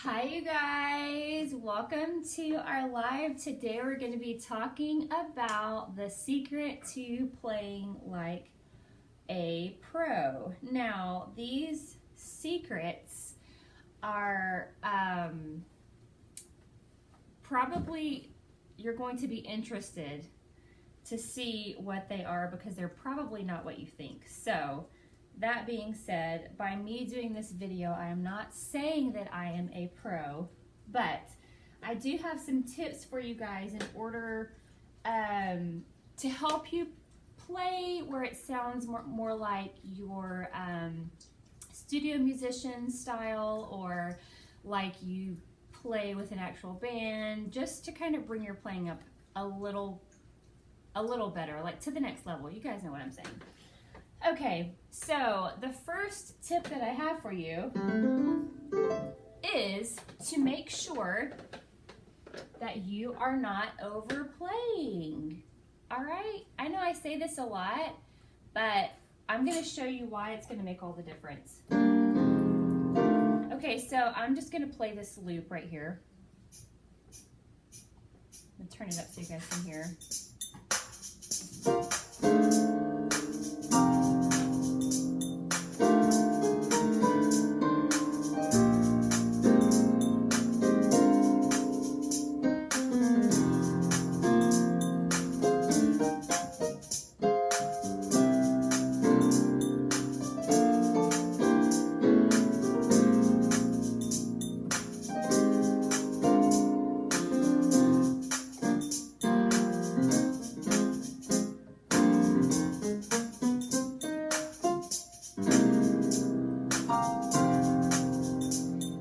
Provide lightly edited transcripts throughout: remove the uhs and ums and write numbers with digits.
Hi you guys, welcome to our live. Today we're going to be talking about the secret to playing like a pro. Now these secrets are probably you're going to be interested to see what they are because they're probably not what you think. So that being said, by me doing this video, I am not saying that I am a pro, but I do have some tips for you guys in order to help you play where it sounds more like your studio musician style, or like you play with an actual band, just to kind of bring your playing up a little better, like to the next level. You guys know what I'm saying. Okay, so the first tip that I have for you is to make sure that you are not overplaying. All right? I know I say this a lot, but I'm going to show you why it's going to make all the difference. Okay, so I'm just going to play this loop right here. I'm going to turn it up so you guys can hear.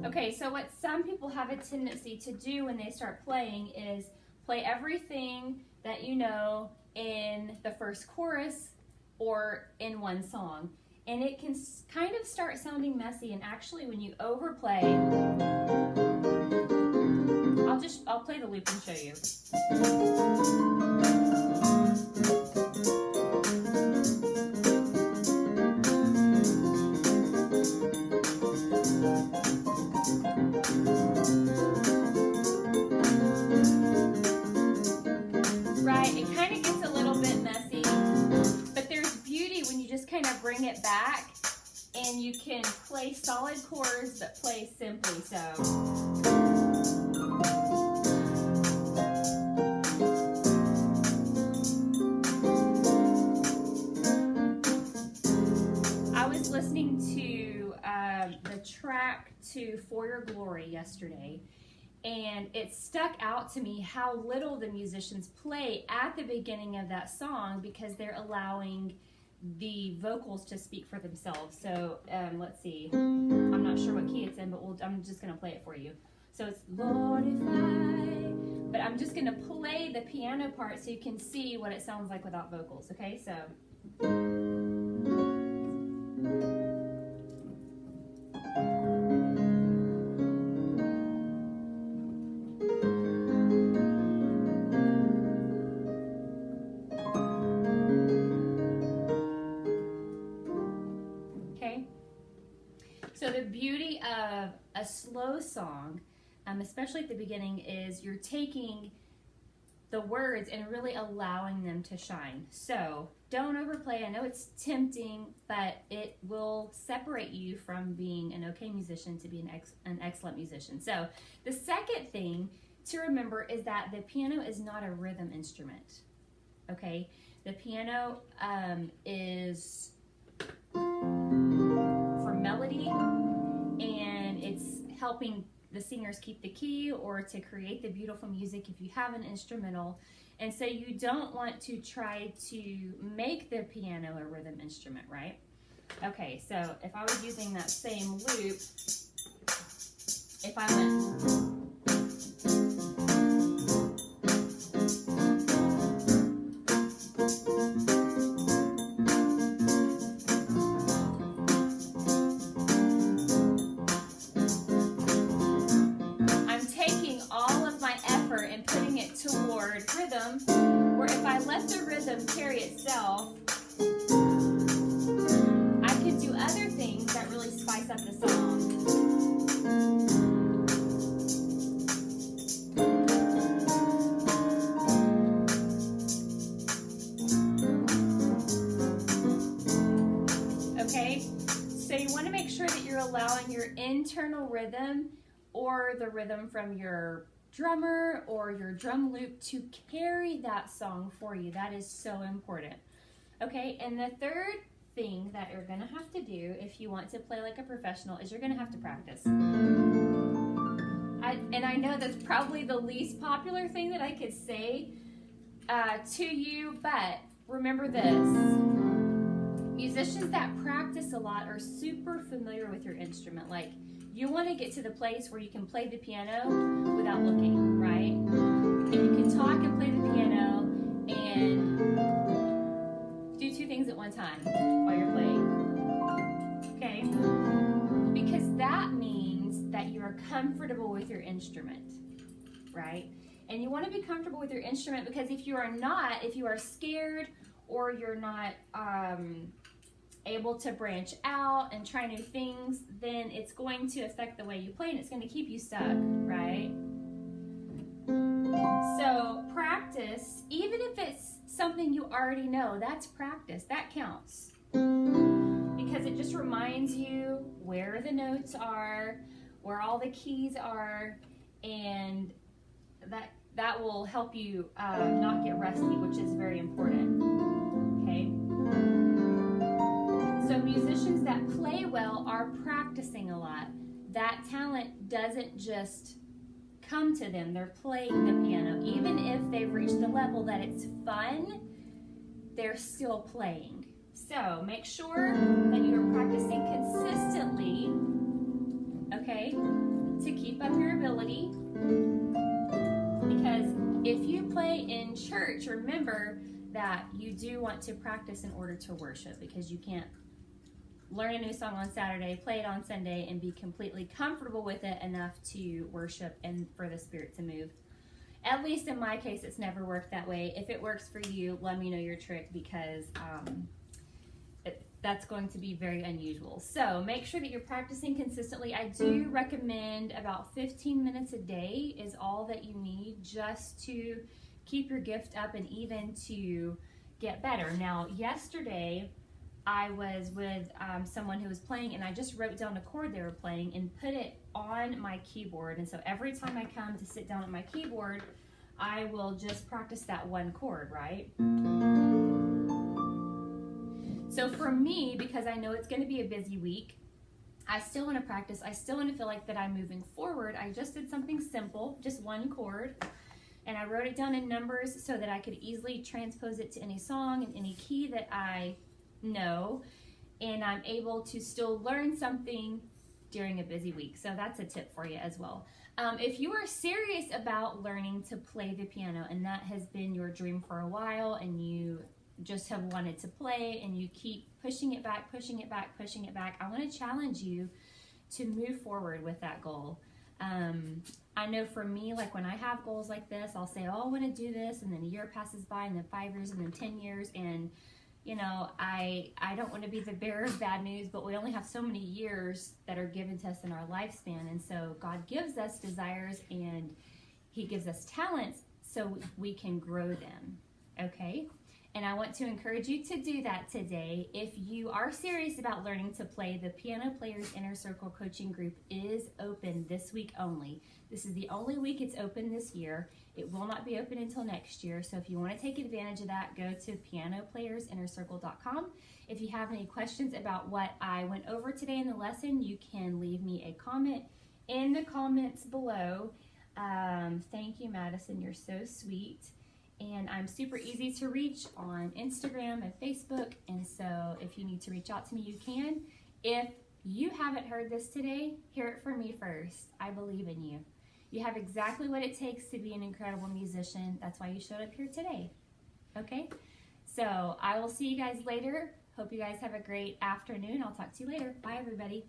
Okay, so what some people have a tendency to do when they start playing is play everything that you know in the first chorus or in one song. And it can kind of start sounding messy, and actually when you overplay, I'll play the loop and show you. Right, it kind of gets a little bit messy, but there's beauty when you just kind of bring it back and you can play solid chords but play simply. So I was listening to the track to For Your Glory yesterday, and it stuck out to me how little the musicians play at the beginning of that song because they're allowing the vocals to speak for themselves. So let's see, I'm not sure what key it's in, but I'm just going to play it for you. So it's Lord if I, but I'm just going to play the piano part so you can see what it sounds like without vocals. Okay, so So the beauty of a slow song, especially at the beginning, is you're taking the words and really allowing them to shine. So don't overplay. I know it's tempting, but it will separate you from being an okay musician to be an excellent musician. So the second thing to remember is that the piano is not a rhythm instrument. Okay? The piano is for melody, and it's helping the singers keep the key or to create the beautiful music if you have an instrumental. And so you don't want to try to make the piano a rhythm instrument, right? Okay, so if I was using that same loop, if I went and putting it toward rhythm, where if I let the rhythm carry itself, I could do other things that really spice up the song. internal rhythm or the rhythm from your drummer or your drum loop to carry that song for you. That is so important. Okay, and the third thing that you're gonna have to do if you want to play like a professional is you're gonna have to practice. I know that's probably the least popular thing that I could say to you, but remember this. Musicians that practice a lot are super familiar with your instrument. Like, you want to get to the place where you can play the piano without looking, right? And you can talk and play the piano and do two things at one time while you're playing. Okay? Because that means that you are comfortable with your instrument, right? And you want to be comfortable with your instrument because if you are not, if you are scared or you're not able to branch out and try new things, then it's going to affect the way you play and it's going to keep you stuck, right? So practice, even if it's something you already know, that's practice. That counts. Because it just reminds you where the notes are, where all the keys are, and that will help you not get rusty, which is very important. Okay? So musicians that play well are practicing a lot. That talent doesn't just come to them. They're playing the piano. Even if they've reached the level that it's fun, they're still playing. So make sure that you are practicing consistently, okay, to keep up your ability. Because if you play in church, remember that you do want to practice in order to worship, because you can't learn a new song on Saturday, play it on Sunday, and be completely comfortable with it enough to worship and for the Spirit to move. At least in my case, it's never worked that way. If it works for you, let me know your trick, because that's going to be very unusual. So make sure that you're practicing consistently. I do recommend about 15 minutes a day is all that you need just to keep your gift up and even to get better. Now, yesterday, I was with someone who was playing, and I just wrote down a chord they were playing and put it on my keyboard. And so every time I come to sit down at my keyboard, I will just practice that one chord, right? So for me, because I know it's going to be a busy week, I still want to practice. I still want to feel like that I'm moving forward. I just did something simple, just one chord, and I wrote it down in numbers so that I could easily transpose it to any song and any key that I know, and I'm able to still learn something during a busy week. So that's a tip for you as well. If you are serious about learning to play the piano, and that has been your dream for a while, and you just have wanted to play and you keep pushing it back, I want to challenge you to move forward with that goal. I know for me, like when I have goals like this, I'll say, oh, I want to do this, and then a year passes by, and then 5 years, and then 10 years, and you know, I don't want to be the bearer of bad news, but we only have so many years that are given to us in our lifespan, and so God gives us desires and He gives us talents so we can grow them, okay? And I want to encourage you to do that today. If you are serious about learning to play, the Piano Players Inner Circle Coaching Group is open this week only. This is the only week it's open this year. It will not be open until next year. So if you want to take advantage of that, go to pianoplayersinnercircle.com. If you have any questions about what I went over today in the lesson, you can leave me a comment in the comments below. Thank you, Madison. You're so sweet. And I'm super easy to reach on Instagram and Facebook. And so if you need to reach out to me, you can. If you haven't heard this today, hear it from me first. I believe in you. You have exactly what it takes to be an incredible musician. That's why you showed up here today. Okay? So I will see you guys later. Hope you guys have a great afternoon. I'll talk to you later. Bye, everybody.